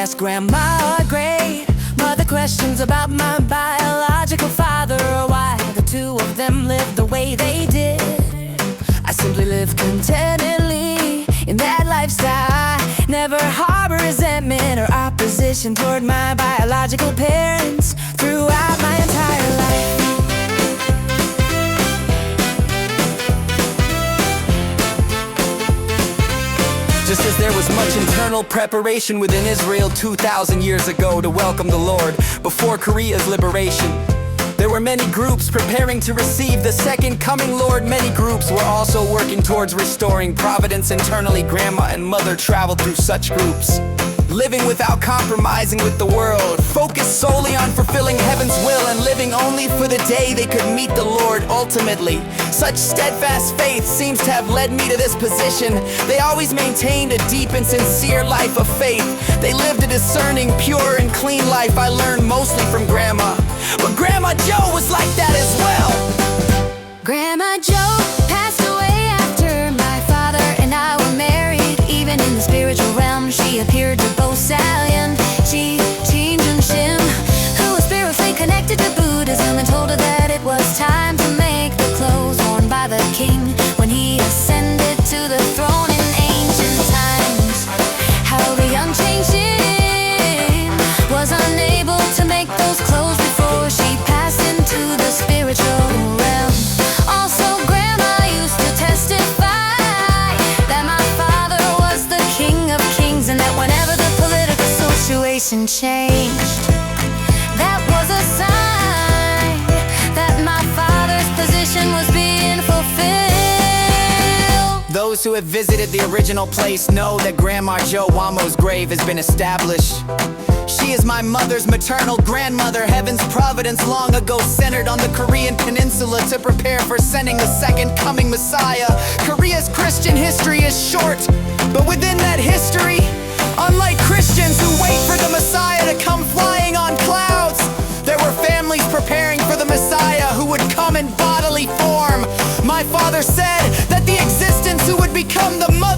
ask grandma or great mother questions about my biological father, or why the two of them lived the way they did. I simply live contentedly in that lifestyle. I never harbor resentment or opposition toward my biological parents throughout my entire life. Just as there was much internal preparation within Israel 2,000 years ago to welcome the Lord before Korea's liberation, there were many groups preparing to receive the second coming Lord. Many groups were also working towards restoring providence internally. Grandma and mother traveled through such groups, living without compromising with the world, focused solely on fulfilling heaven's will and living only for the day they could meet the Lord ultimately. Such steadfast faith seems to have led me to this position. They always maintained a deep and sincere life of faith. They lived a discerning, pure and clean life. I learned mostly from Grandma, but Grandma Joe was like that as well. Grandma Joe passed away after my father and I were married. Even in the spiritual realm, she appeared to both Sally and Shim, who was spiritually connected to Buddhism, and told her that it was time to make the clothes worn by the king when he ascended to the throne in ancient times. How the young changed Shim was unable to make those clothes before she passed into the spiritual realm. Also, Grandma used to testify that my father was the king of kings, and that whenever the political situation changed, that was a sign that my father's position was being fulfilled. Those who have visited the original place know that Grandma Joe Wamo's grave has been established. She is my mother's maternal grandmother. Heaven's providence long ago centered on the Korean peninsula to prepare for sending the second coming Messiah. Korea's Christian history is short, but within that history, unlike Christians who wait for the Messiah to come flying on clouds, there were families preparing for the Messiah who would come in bodily form. My father said that the existence who would become the mother